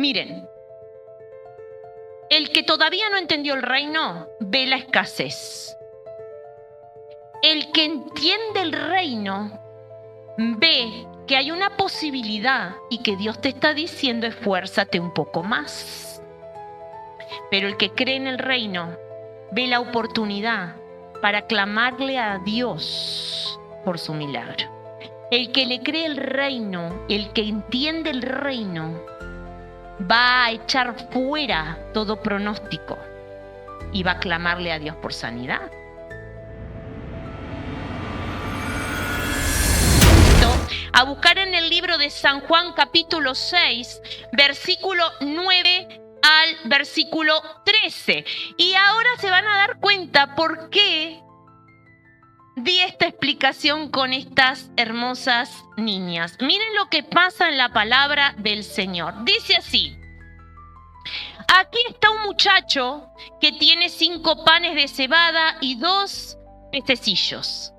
Miren, el que todavía no entendió el reino ve la escasez. El que entiende el reino ve que hay una posibilidad y que Dios te está diciendo esfuérzate un poco más. Pero el que cree en el reino ve la oportunidad para clamarle a Dios por su milagro. El que le cree el reino, el que entiende el reino, va a echar fuera todo pronóstico y va a clamarle a Dios por sanidad. A buscar en el libro de San Juan capítulo 6, versículo 9 al versículo 13. Y ahora se van a dar cuenta por qué di esta explicación con estas hermosas niñas. Miren lo que pasa en la palabra del Señor. Dice así: aquí está un muchacho que tiene 5 panes de cebada y 2 pececillos.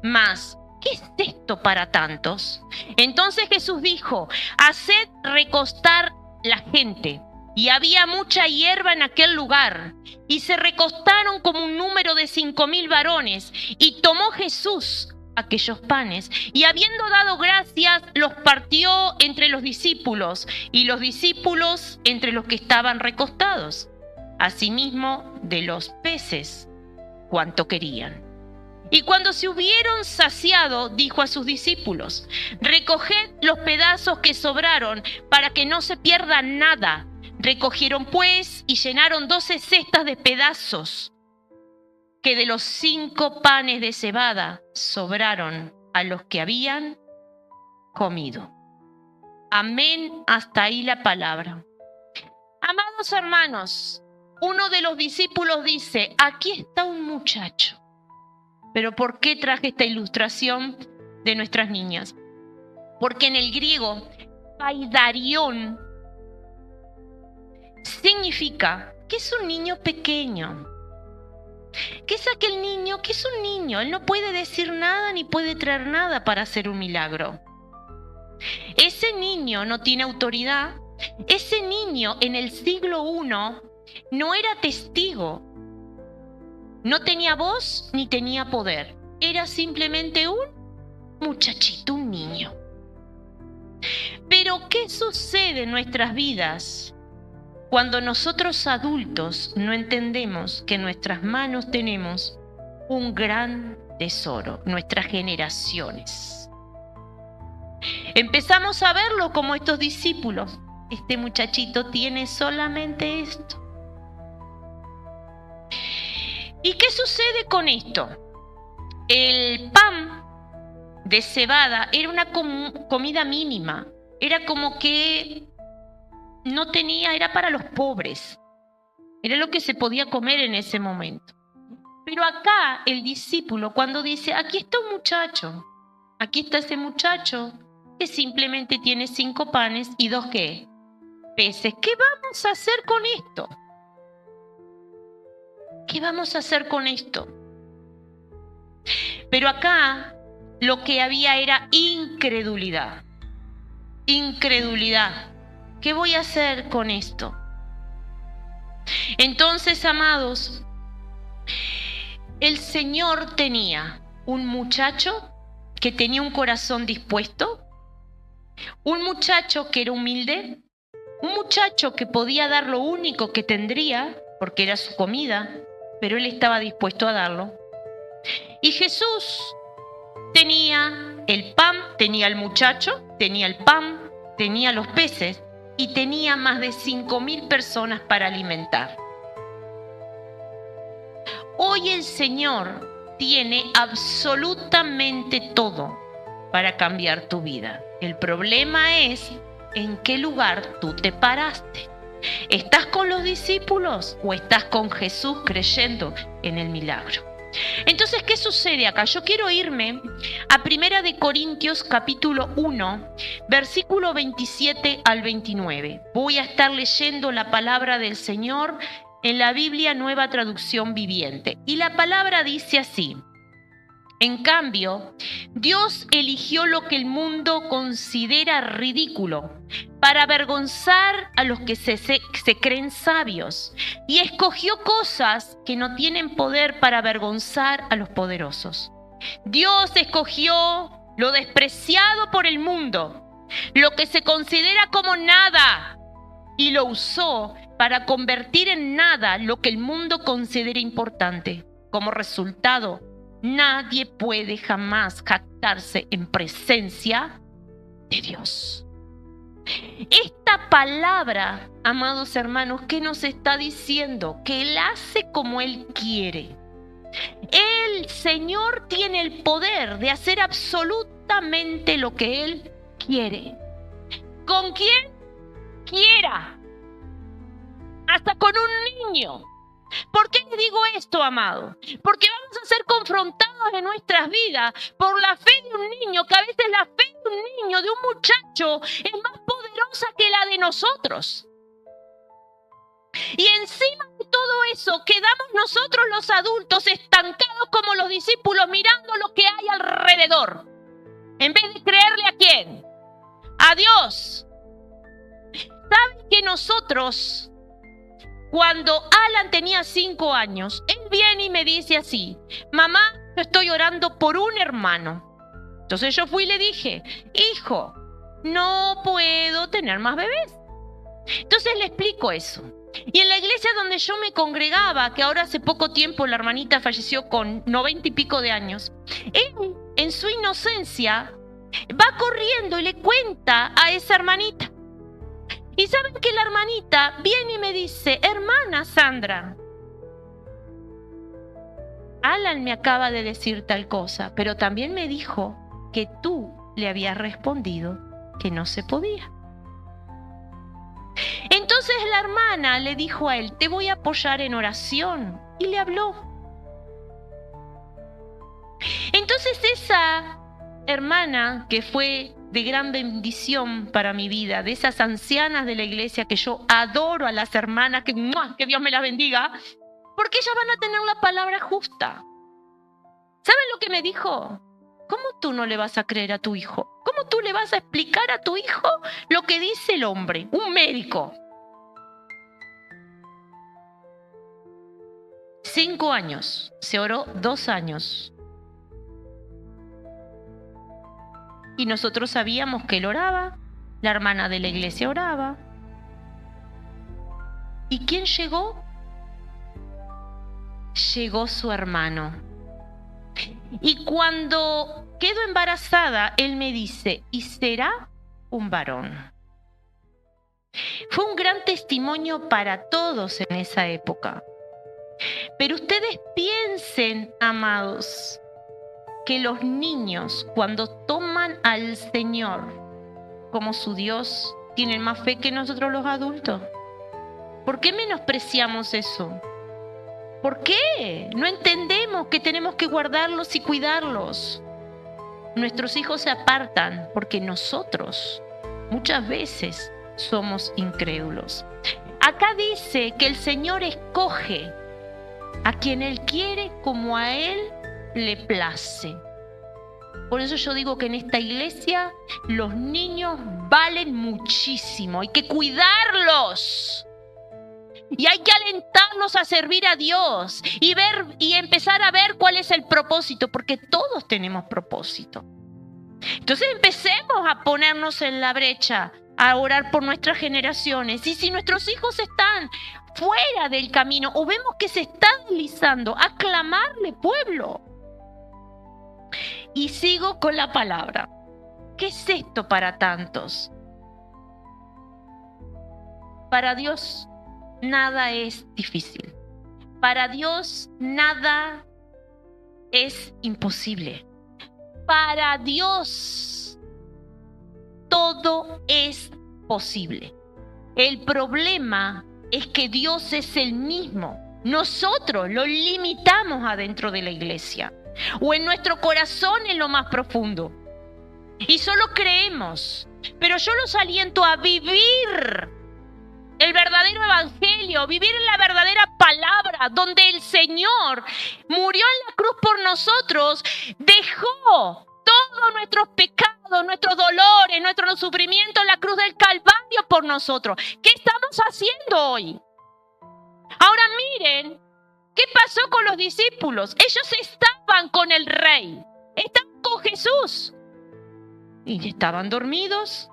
Mas, ¿qué es esto para tantos? Entonces Jesús dijo: haced recostar la gente. Y había mucha hierba en aquel lugar, y se recostaron como un número de 5,000 varones. Y tomó Jesús aquellos panes, y habiendo dado gracias, los partió entre los discípulos, y los discípulos entre los que estaban recostados. Asimismo de los peces, cuanto querían. Y cuando se hubieron saciado, dijo a sus discípulos: recoged los pedazos que sobraron, para que no se pierda nada. Recogieron pues y llenaron 12 cestas de pedazos que de los 5 panes de cebada sobraron a los que habían comido. Amén, hasta ahí la palabra. Amados hermanos, uno de los discípulos dice: aquí está un muchacho. Pero ¿por qué traje esta ilustración de nuestras niñas? Porque en el griego, paidarión significa que es un niño pequeño. ¿Qué es aquel niño? Que es un niño. Él no puede decir nada ni puede traer nada para hacer un milagro. Ese niño no tiene autoridad. Ese niño en el siglo I no era testigo. No tenía voz ni tenía poder. Era simplemente un muchachito, un niño. Pero ¿qué sucede en nuestras vidas cuando nosotros adultos no entendemos que en nuestras manos tenemos un gran tesoro, nuestras generaciones? Empezamos a verlo como estos discípulos. Este muchachito tiene solamente esto. ¿Y qué sucede con esto? El pan de cebada era una comida mínima. Era como que no tenía, era para los pobres. Era lo que se podía comer en ese momento. Pero acá el discípulo, cuando dice: aquí está un muchacho, aquí está ese muchacho que simplemente tiene 5 panes y 2 ¿qué? Peces. ¿Qué vamos a hacer con esto? ¿Qué vamos a hacer con esto? Pero acá lo que había era incredulidad. Incredulidad. ¿Qué voy a hacer con esto? Entonces, amados, el Señor tenía un muchacho que tenía un corazón dispuesto, un muchacho que era humilde, un muchacho que podía dar lo único que tendría, porque era su comida, pero él estaba dispuesto a darlo. Y Jesús tenía el pan, tenía el muchacho, tenía el pan, tenía los peces y tenía más de 5,000 personas para alimentar. Hoy el Señor tiene absolutamente todo para cambiar tu vida. El problema es en qué lugar tú te paraste. ¿Estás con los discípulos o estás con Jesús creyendo en el milagro? Entonces, ¿qué sucede acá? Yo quiero irme a 1 de Corintios capítulo 1, versículo 27 al 29. Voy a estar leyendo la palabra del Señor en la Biblia Nueva Traducción Viviente. Y la palabra dice así: En cambio, Dios eligió lo que el mundo considera ridículo para avergonzar a los que se creen sabios, y escogió cosas que no tienen poder para avergonzar a los poderosos. Dios escogió lo despreciado por el mundo, lo que se considera como nada, y lo usó para convertir en nada lo que el mundo considera importante. Como resultado, nadie puede jamás jactarse en presencia de Dios. Esta palabra, amados hermanos, ¿qué nos está diciendo? Que Él hace como Él quiere. El Señor tiene el poder de hacer absolutamente lo que Él quiere. ¿Con quién quiera? Hasta con un niño. ¿Por qué le digo esto, amado? Porque vamos a ser confrontados en nuestras vidas por la fe de un niño, que a veces la fe de un niño, de un muchacho, es más poderosa que la de nosotros. Y encima de todo eso, quedamos nosotros los adultos estancados como los discípulos, mirando lo que hay alrededor, en vez de creerle ¿a quién? A Dios. ¿Saben que nosotros... Cuando Alan tenía 5 años, él viene y me dice así: mamá, yo estoy orando por un hermano. Entonces yo fui y le dije: hijo, no puedo tener más bebés. Entonces le explico eso. Y en la iglesia donde yo me congregaba, que ahora hace poco tiempo la hermanita falleció con 90 y pico de años, él en su inocencia va corriendo y le cuenta a esa hermanita. Y saben que la hermanita viene y me dice: hermana Sandra, Alan me acaba de decir tal cosa, pero también me dijo que tú le habías respondido que no se podía. Entonces la hermana le dijo a él: te voy a apoyar en oración. Y le habló. Entonces esa hermana, que fue de gran bendición para mi vida, de esas ancianas de la iglesia que yo adoro, a las hermanas, que Dios me las bendiga, porque ellas van a tener la palabra justa. ¿Saben lo que me dijo? ¿Cómo tú no le vas a creer a tu hijo? ¿Cómo tú le vas a explicar a tu hijo lo que dice el hombre, un médico? 5 años, se oró 2 años. Y nosotros sabíamos que él oraba, la hermana de la iglesia oraba. ¿Y quién llegó? Llegó su hermano. Y cuando quedo embarazada, él me dice: ¿y será un varón? Fue un gran testimonio para todos en esa época. Pero ustedes piensen, amados, que los niños, cuando toman al Señor como su Dios, tienen más fe que nosotros los adultos. ¿Por qué menospreciamos eso? ¿Por qué? No entendemos que tenemos que guardarlos y cuidarlos. Nuestros hijos se apartan porque nosotros muchas veces somos incrédulos. Acá dice que el Señor escoge a quien Él quiere como a Él le place. Por eso yo digo que en esta iglesia los niños valen muchísimo. Hay que cuidarlos. Y hay que alentarlos a servir a Dios y empezar a ver cuál es el propósito, porque todos tenemos propósito. Entonces empecemos a ponernos en la brecha, a orar por nuestras generaciones. Y si nuestros hijos están fuera del camino o vemos que se están deslizando, a clamarle, pueblo. Y sigo con la palabra. ¿Qué es esto para tantos? Para Dios nada es difícil. Para Dios nada es imposible. Para Dios todo es posible. El problema es que Dios es el mismo. Nosotros lo limitamos adentro de la iglesia o en nuestro corazón en lo más profundo. Y solo creemos. Pero yo los aliento a vivir el verdadero verdadero evangelio, vivir en la verdadera palabra, donde el Señor murió en la cruz por nosotros, dejó todos nuestros pecados, nuestros dolores, nuestro sufrimiento en la cruz del Calvario por nosotros. ¿Qué estamos haciendo hoy? Ahora miren, ¿qué pasó con los discípulos? Ellos estaban con el Rey, estaban con Jesús y estaban dormidos.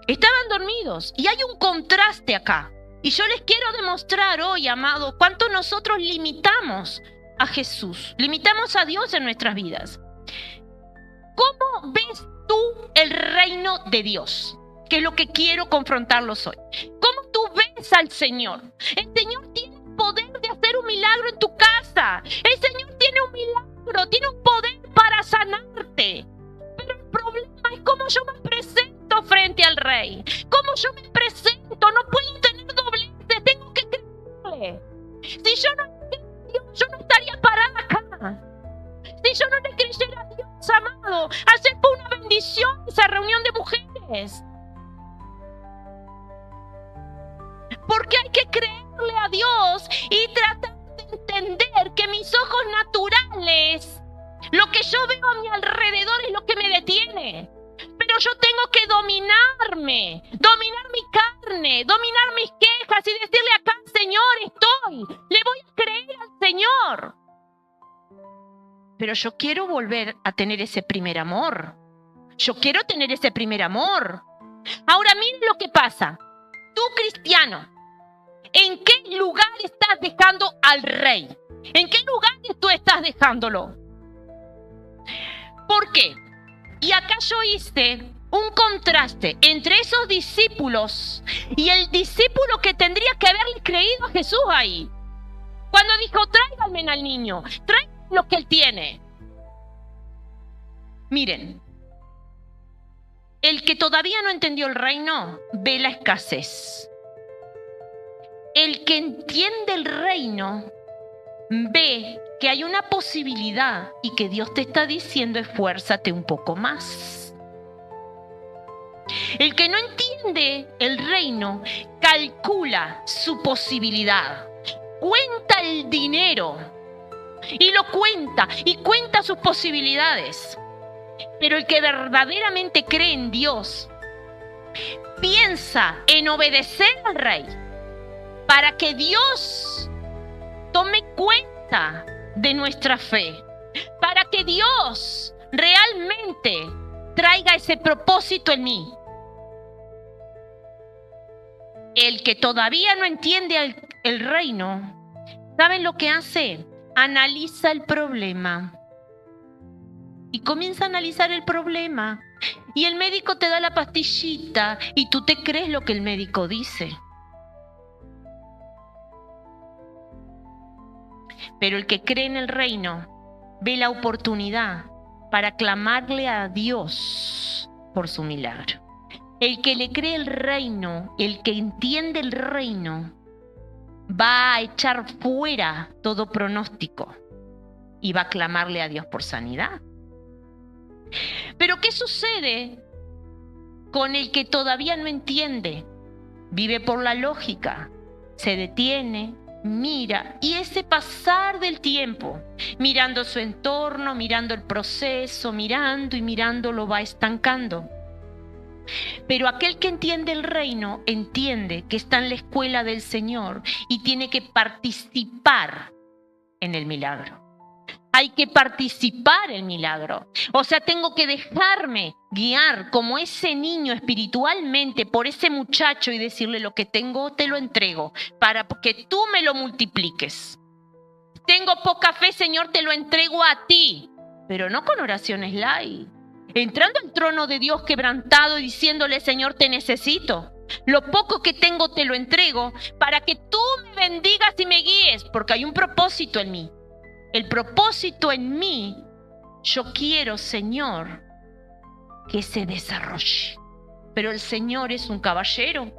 Estaban dormidos y hay un contraste acá. Y yo les quiero demostrar hoy, amados, cuánto nosotros limitamos a Jesús, limitamos a Dios en nuestras vidas. ¿Cómo ves tú el reino de Dios? Que es lo que quiero confrontarlos hoy. ¿Cómo tú ves al Señor? El Señor tiene el poder de hacer un milagro en tu casa. El Señor tiene un milagro, tiene un poder para sanarte. Pero el problema es cómo yo me presento frente al Rey. Cómo yo me presento. No puedo tener dobleces, tengo que creerle. Si yo no le creo a Dios, yo no estaría parada acá. Si yo no le creyera a Dios, amado, ayer fue una bendición esa reunión de mujeres. Porque hay que creerle a Dios y tratar de entender que mis ojos naturales, lo que yo veo a mi alrededor es lo que me detiene. Pero yo tengo que dominarme, dominar mi carne, dominar mis quejas y decirle acá, Señor, estoy. Le voy a creer al Señor. Pero yo quiero volver a tener ese primer amor. Yo quiero tener ese primer amor. Ahora miren lo que pasa. Tú, cristiano, ¿en qué lugar estás dejando al Rey? ¿En qué lugar tú estás dejándolo? ¿Por qué? Y acá yo hice un contraste entre esos discípulos y el discípulo que tendría que haberle creído a Jesús ahí. Cuando dijo, tráiganme al niño, tráiganme lo que él tiene. Miren, el que todavía no entendió el reino ve la escasez. El que entiende el reino ve que hay una posibilidad y que Dios te está diciendo esfuérzate un poco más. El que no entiende el reino calcula su posibilidad, cuenta el dinero y lo cuenta y cuenta sus posibilidades. Pero el que verdaderamente cree en Dios piensa en obedecer al Rey para que Dios tome cuenta de nuestra fe, para que Dios realmente traiga ese propósito en mí. El que todavía no entiende el reino, ¿saben lo que hace? Analiza el problema y comienza a analizar el problema. Y el médico te da la pastillita y tú te crees lo que el médico dice. Pero el que cree en el reino ve la oportunidad para clamarle a Dios por su milagro. El que le cree el reino, el que entiende el reino, va a echar fuera todo pronóstico y va a clamarle a Dios por sanidad. Pero ¿qué sucede con el que todavía no entiende? Vive por la lógica, se detiene, mira, y ese pasar del tiempo, mirando su entorno, mirando el proceso, mirando y mirando, lo va estancando. Pero aquel que entiende el reino, entiende que está en la escuela del Señor y tiene que participar en el milagro. Hay que participar en el milagro. O sea, tengo que dejarme guiar como ese niño espiritualmente por ese muchacho y decirle lo que tengo te lo entrego para que tú me lo multipliques. Tengo poca fe, Señor, te lo entrego a ti, pero no con oraciones light. Entrando al trono de Dios quebrantado y diciéndole, Señor, te necesito. Lo poco que tengo te lo entrego para que tú me bendigas y me guíes, porque hay un propósito en mí. El propósito en mí, yo quiero, Señor, que se desarrolle. Pero el Señor es un caballero.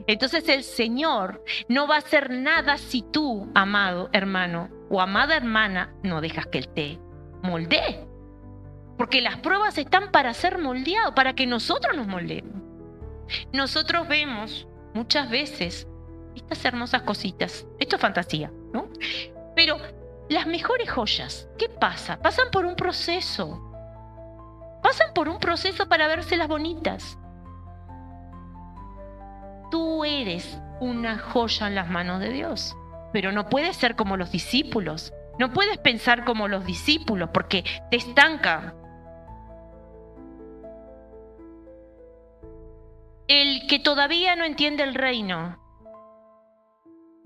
Entonces el Señor no va a hacer nada si tú, amado hermano o amada hermana, no dejas que Él te moldee. Porque las pruebas están para ser moldeados, para que nosotros nos moldeemos. nosotros vemos muchas veces estas hermosas cositas. Esto es fantasía, ¿no? Pero las mejores joyas, ¿qué pasa? Pasan por un proceso. Pasan por un proceso para vérselas bonitas. Tú eres una joya en las manos de Dios, pero no puedes ser como los discípulos. No puedes pensar como los discípulos porque te estanca. El que todavía no entiende el reino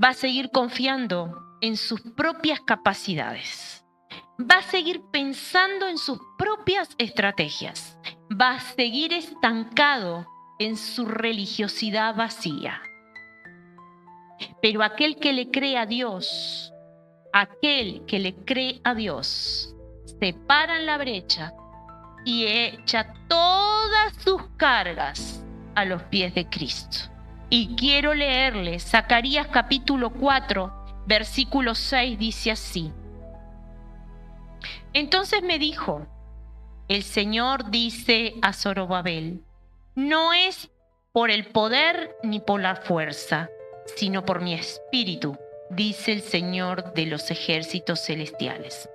va a seguir confiando en sus propias capacidades. Va a seguir pensando en sus propias estrategias. Va a seguir estancado en su religiosidad vacía. Pero aquel que le cree a Dios, se para en la brecha y echa todas sus cargas a los pies de Cristo. Y quiero leerles Zacarías capítulo 4, versículo 6, dice así. Entonces me dijo, el Señor dice a Zorobabel, no es por el poder ni por la fuerza, sino por mi espíritu, dice el Señor de los ejércitos celestiales.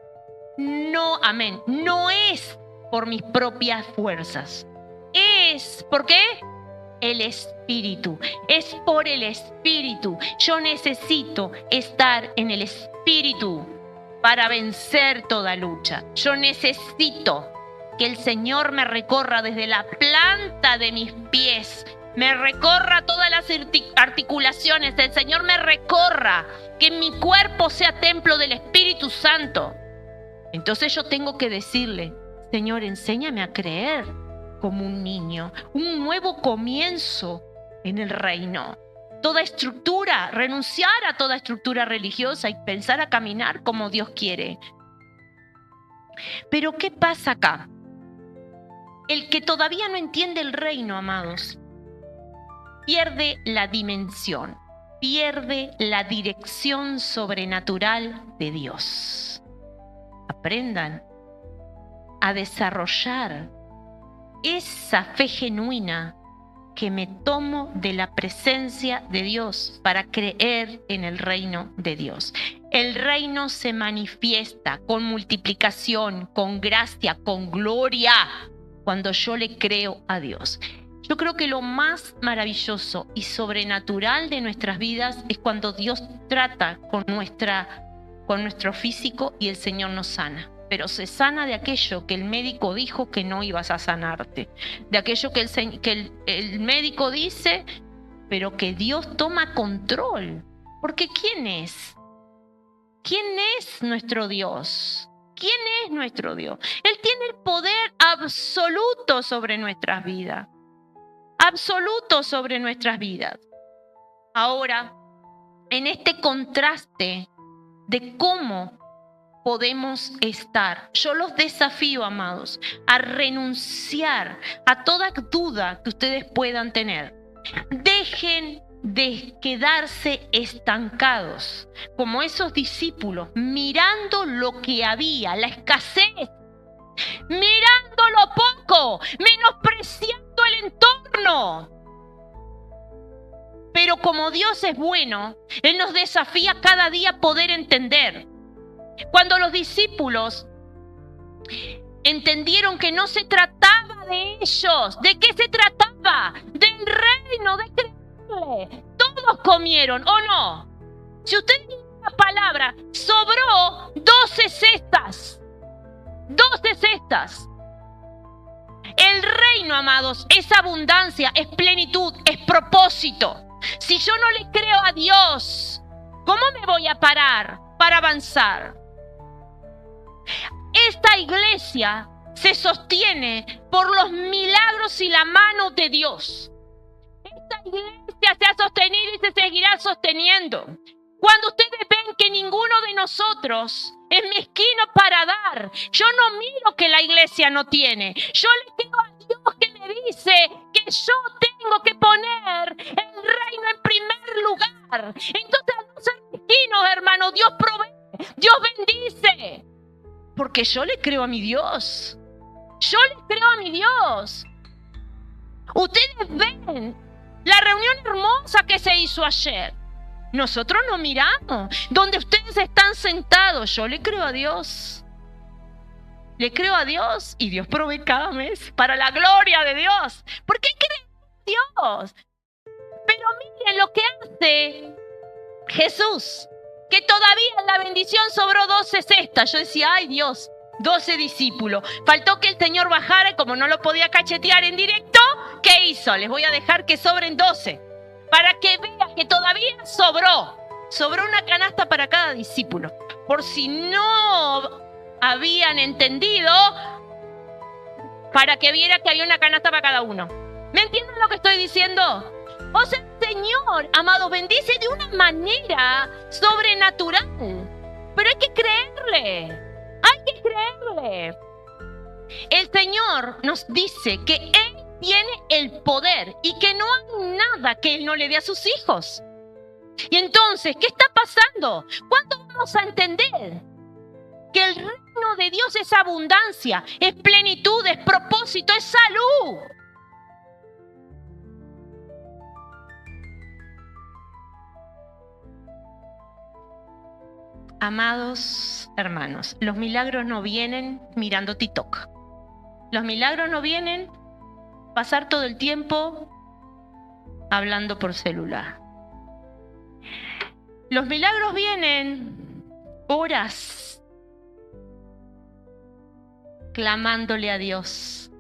No, amén, no es por mis propias fuerzas. Es, ¿por qué? El Espíritu, es por el Espíritu. Yo necesito estar en el Espíritu para vencer toda lucha. Yo necesito que el Señor me recorra desde la planta de mis pies, me recorra todas las articulaciones, el Señor me recorra, que mi cuerpo sea templo del Espíritu Santo. Entonces yo tengo que decirle, Señor, enséñame a creer como un niño, un nuevo comienzo en el reino. Toda estructura, renunciar a toda estructura religiosa y pensar a caminar como Dios quiere. Pero ¿qué pasa acá? El que todavía no entiende el reino, amados, pierde la dimensión, pierde la dirección sobrenatural de Dios. Aprendan a desarrollar esa fe genuina que me tomo de la presencia de Dios para creer en el reino de Dios. El reino se manifiesta con multiplicación, con gracia, con gloria, cuando yo le creo a Dios. Yo creo que lo más maravilloso y sobrenatural de nuestras vidas es cuando Dios trata con nuestro físico y el Señor nos sana. Pero se sana de aquello que el médico dijo que no ibas a sanarte, de aquello que el médico dice, pero que Dios toma control. Porque ¿quién es? ¿Quién es nuestro Dios? ¿Quién es nuestro Dios? Él tiene el poder absoluto sobre nuestras vidas. Absoluto sobre nuestras vidas. Ahora, en este contraste de cómo podemos estar, yo los desafío, amados, a renunciar a toda duda que ustedes puedan tener. Dejen de quedarse estancados como esos discípulos, mirando lo que había, la escasez, mirando lo poco, menospreciando el entorno. Pero como Dios es bueno, Él nos desafía cada día a poder entender. Cuando los discípulos entendieron que no se trataba de ellos, ¿de qué se trataba? Del reino, de creerle. Todos comieron, ¿o no? Si usted tiene una palabra, sobró 12 cestas. 12 cestas. El reino, amados, es abundancia, es plenitud, es propósito. Si yo no le creo a Dios, ¿cómo me voy a parar para avanzar? Esta iglesia se sostiene por los milagros y la mano de Dios. Esta iglesia se ha sostenido y se seguirá sosteniendo. Cuando ustedes ven que ninguno de nosotros es mezquino para dar, yo no miro que la iglesia no tiene. Yo le creo a Dios que me dice que yo tengo que poner el reino en primer lugar. Entonces, al no ser mezquinos, hermano, Dios provee, Dios bendice. Porque yo le creo a mi Dios. Yo le creo a mi Dios. Ustedes ven la reunión hermosa que se hizo ayer. Nosotros no miramos. Donde ustedes están sentados, yo le creo a Dios. Le creo a Dios y Dios provee cada mes para la gloria de Dios. ¿Por qué creen en Dios? Pero miren lo que hace Jesús, que todavía la bendición sobró 12 cestas. Yo decía, ay Dios, 12 discípulos. Faltó que el Señor bajara y como no lo podía cachetear en directo, ¿qué hizo? Les voy a dejar que sobren 12. Para que vean que todavía sobró. Sobró una canasta para cada discípulo. Por si no habían entendido, para que viera que había una canasta para cada uno. ¿Me entienden lo que estoy diciendo? O sea, el Señor, amados, bendice de una manera sobrenatural. Pero hay que creerle. Hay que creerle. El Señor nos dice que Él tiene el poder y que no hay nada que Él no le dé a sus hijos. Y entonces, ¿qué está pasando? ¿Cuándo vamos a entender que el reino de Dios es abundancia, es plenitud, es propósito, es salud? Amados hermanos, los milagros no vienen mirando TikTok. Los milagros no vienen pasar todo el tiempo hablando por celular. Los milagros vienen horas clamándole a Dios,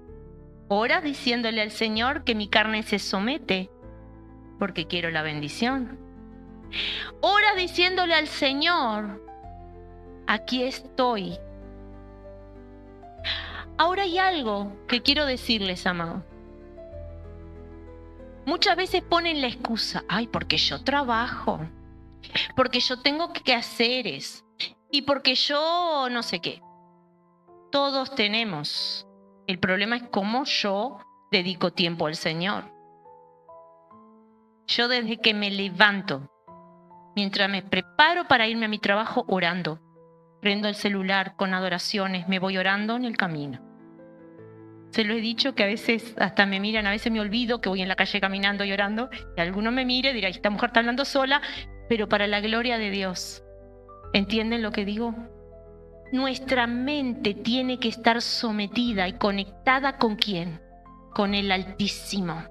horas diciéndole al Señor que mi carne se somete porque quiero la bendición, horas diciéndole al Señor, aquí estoy. Ahora hay algo que quiero decirles, amados. Muchas veces ponen la excusa, ay, porque yo trabajo, porque yo tengo quehaceres y porque yo no sé qué. Todos tenemos. El problema es cómo yo dedico tiempo al Señor. Yo desde que me levanto, mientras me preparo para irme a mi trabajo, orando. Prendo el celular con adoraciones, me voy orando en el camino. Se lo he dicho que a veces hasta me miran, a veces me olvido que voy en la calle caminando y orando, y alguno me mire y dirá, esta mujer está hablando sola, pero para la gloria de Dios. ¿Entienden lo que digo? Nuestra mente tiene que estar sometida y conectada ¿con quién? Con el Altísimo.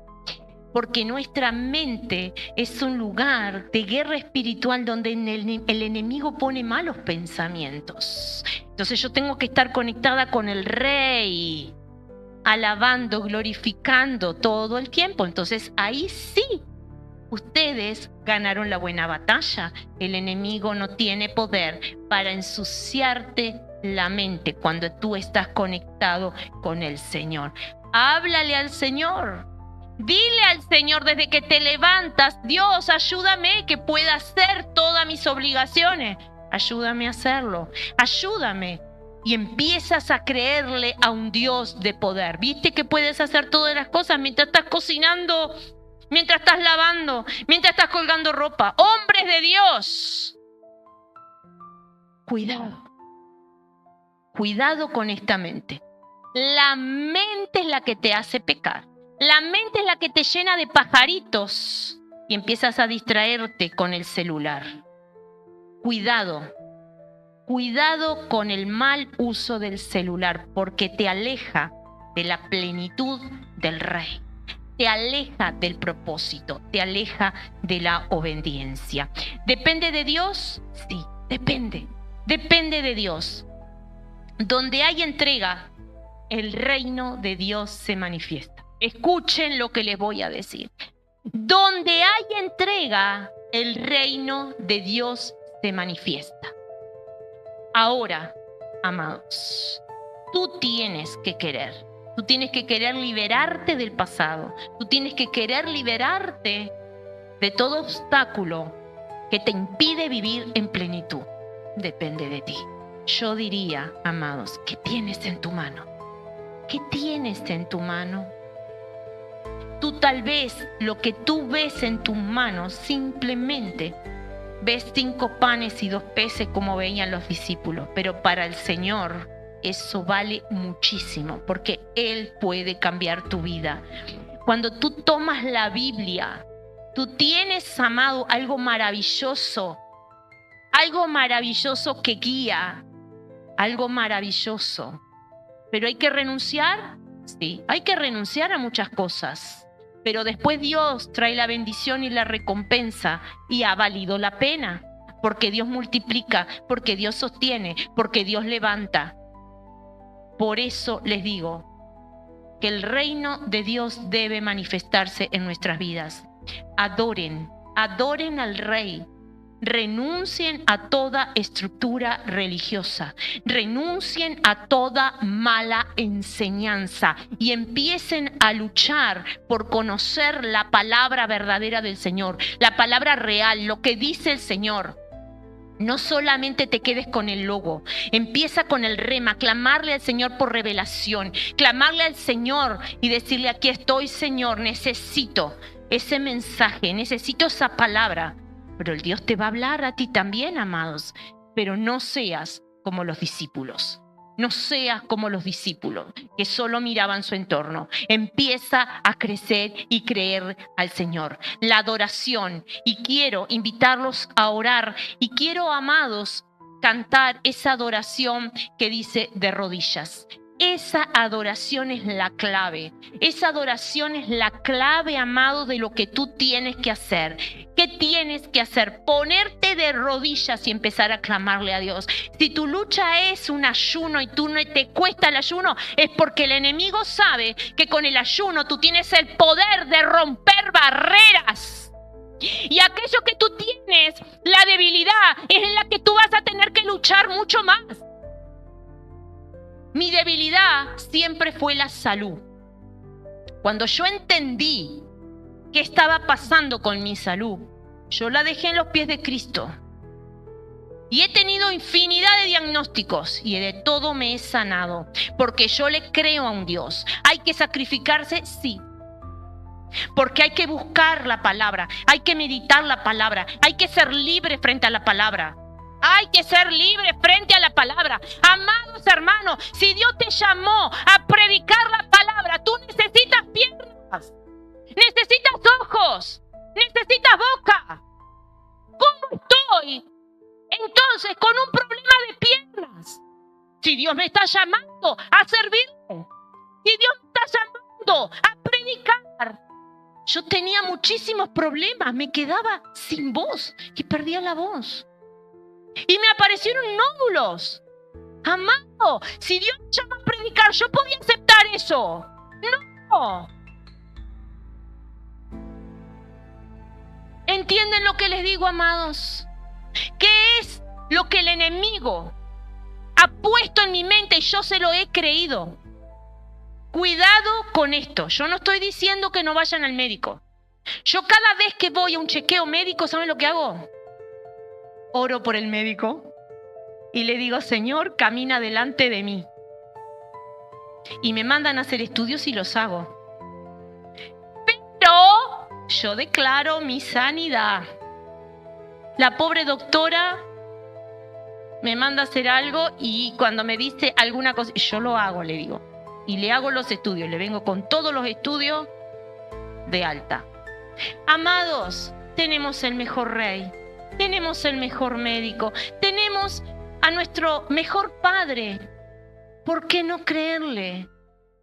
Porque nuestra mente es un lugar de guerra espiritual donde el enemigo pone malos pensamientos. Entonces yo tengo que estar conectada con el Rey, alabando, glorificando todo el tiempo. Entonces ahí sí, ustedes ganaron la buena batalla. El enemigo no tiene poder para ensuciarte la mente cuando tú estás conectado con el Señor. Háblale al Señor. Dile al Señor desde que te levantas, Dios, ayúdame que pueda hacer todas mis obligaciones. Ayúdame a hacerlo. Ayúdame. Y empiezas a creerle a un Dios de poder. ¿Viste que puedes hacer todas las cosas mientras estás cocinando, mientras estás lavando, mientras estás colgando ropa? Hombres de Dios. Cuidado. Cuidado con esta mente. La mente es la que te hace pecar. La mente es la que te llena de pajaritos y empiezas a distraerte con el celular. Cuidado. Cuidado con el mal uso del celular porque te aleja de la plenitud del Rey. Te aleja del propósito, te aleja de la obediencia. ¿Depende de Dios? Sí, depende. Depende de Dios. Donde hay entrega, el reino de Dios se manifiesta. Escuchen lo que les voy a decir. Donde hay entrega, el reino de Dios se manifiesta. Ahora, amados, tú tienes que querer. Tú tienes que querer liberarte del pasado. Tú tienes que querer liberarte de todo obstáculo que te impide vivir en plenitud. Depende de ti. Yo diría, amados, ¿qué tienes en tu mano? ¿Qué tienes en tu mano? Tú tal vez lo que tú ves en tus manos simplemente ves 5 panes y 2 peces como veían los discípulos, pero para el Señor eso vale muchísimo porque Él puede cambiar tu vida. Cuando tú tomas la Biblia, tú tienes, amado, algo maravilloso que guía, algo maravilloso. Pero hay que renunciar, sí, hay que renunciar a muchas cosas. Pero después Dios trae la bendición y la recompensa y ha valido la pena. Porque Dios multiplica, porque Dios sostiene, porque Dios levanta. Por eso les digo que el reino de Dios debe manifestarse en nuestras vidas. Adoren al Rey. Renuncien a toda estructura religiosa, renuncien a toda mala enseñanza y empiecen a luchar por conocer la palabra verdadera del Señor, la palabra real, lo que dice el Señor. No solamente te quedes con el logo, empieza con el rema, clamarle al Señor por revelación, clamarle al Señor y decirle: aquí estoy, Señor, necesito ese mensaje, necesito esa palabra. Pero el Dios te va a hablar a ti también, amados. Pero no seas como los discípulos. No seas como los discípulos que solo miraban su entorno. Empieza a crecer y creer al Señor. La adoración. Y quiero invitarlos a orar. Y quiero, amados, cantar esa adoración que dice de rodillas. Esa adoración es la clave. Esa adoración es la clave, amado, de lo que tú tienes que hacer. ¿Qué tienes que hacer? Ponerte de rodillas y empezar a clamarle a Dios. Si tu lucha es un ayuno y tú no te cuesta el ayuno, es porque el enemigo sabe que con el ayuno tú tienes el poder de romper barreras. Y aquello que tú tienes, la debilidad, es en la que tú vas a tener que luchar mucho más. Mi debilidad siempre fue la salud. Cuando yo entendí qué estaba pasando con mi salud, yo la dejé en los pies de Cristo. Y he tenido infinidad de diagnósticos y de todo me he sanado, porque yo le creo a un Dios. ¿Hay que sacrificarse? Sí. Porque hay que buscar la palabra, hay que meditar la palabra, hay que ser libre frente a la palabra. Hay que ser libre frente a la palabra. Amados hermanos, si Dios te llamó a predicar la palabra, tú necesitas piernas, necesitas ojos, necesitas boca. ¿Cómo estoy entonces con un problema de piernas? Si Dios me está llamando a servirle, si Dios me está llamando a predicar. Yo tenía muchísimos problemas, me quedaba sin voz y perdía la voz. Y me aparecieron nódulos. Amado, si Dios me llama a predicar, yo podía aceptar eso. No. ¿Entienden lo que les digo, amados? ¿Qué es lo que el enemigo ha puesto en mi mente y yo se lo he creído? Cuidado con esto. Yo no estoy diciendo que no vayan al médico. Yo cada vez que voy a un chequeo médico, ¿saben lo que hago? Oro por el médico y le digo: Señor, camina delante de mí. Y me mandan a hacer estudios y los hago. Pero yo declaro mi sanidad. La pobre doctora me manda a hacer algo y cuando me dice alguna cosa, yo lo hago, le digo. Y le hago los estudios, le vengo con todos los estudios de alta. Amados, tenemos el mejor Rey. Tenemos el mejor médico, tenemos a nuestro mejor Padre. ¿Por qué no creerle?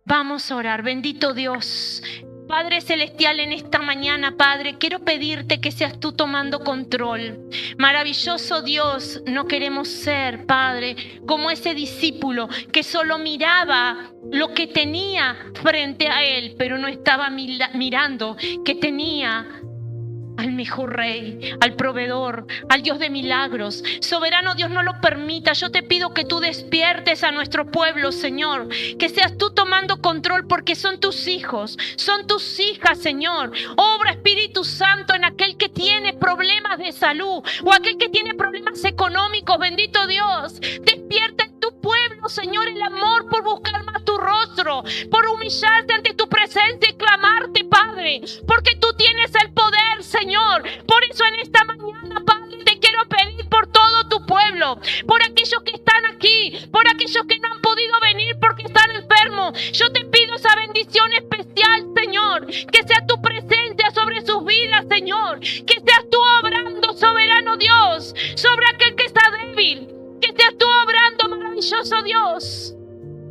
Vamos a orar. Bendito Dios, Padre Celestial, en esta mañana, Padre, quiero pedirte que seas tú tomando control. Maravilloso Dios, no queremos ser, Padre, como ese discípulo que solo miraba lo que tenía frente a él, pero no estaba mirando que tenía al mejor Rey, al proveedor, al Dios de milagros. Soberano Dios, no lo permita. Yo te pido que tú despiertes a nuestro pueblo, Señor. Que seas tú tomando control, porque son tus hijos, son tus hijas, Señor. Obra, Espíritu Santo, en aquel que tiene problemas de salud o aquel que tiene problemas económicos. Bendito Dios, despierta en tu pueblo, Señor, el amor por buscar más tu rostro, por humillarte ante tu presencia y clamarte, Padre, porque tú tienes el poder, Señor. Por eso en esta mañana, Padre, te quiero pedir por todo tu pueblo, por aquellos que están aquí, por aquellos que no han podido venir porque están enfermos. Yo te pido esa bendición especial, Señor, que Señor. Que seas tú obrando, soberano Dios, sobre aquel que está débil. Que seas tú obrando, maravilloso Dios,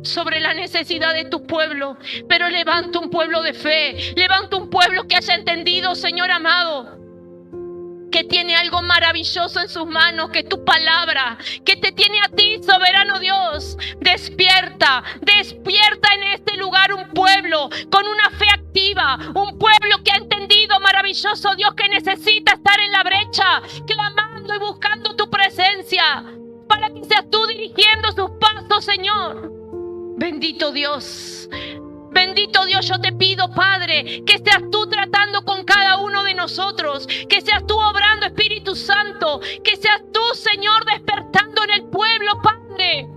sobre la necesidad de tu pueblo. Pero levanta un pueblo de fe. Levanta un pueblo que haya entendido, Señor amado, que tiene algo maravilloso en sus manos, que es tu palabra, que te tiene a ti, soberano Dios. Despierta, despierta en este lugar un pueblo con una fe activa, un pueblo que ha entendido, maravilloso Dios, que necesita estar en la brecha, clamando y buscando tu presencia, para que seas tú dirigiendo sus pasos, Señor. Bendito Dios. Bendito Dios, yo te pido, Padre, que seas tú tratando con cada uno de nosotros, que seas tú obrando, Espíritu Santo, que seas tú, Señor, despertando en el pueblo, Padre,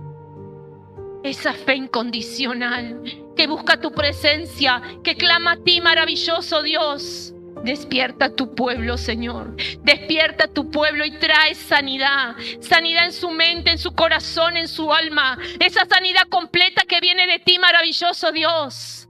esa fe incondicional que busca tu presencia, que clama a ti, maravilloso Dios. Despierta a tu pueblo, Señor. Despierta a tu pueblo y trae sanidad. Sanidad en su mente, en su corazón, en su alma. Esa sanidad completa que viene de ti, maravilloso Dios.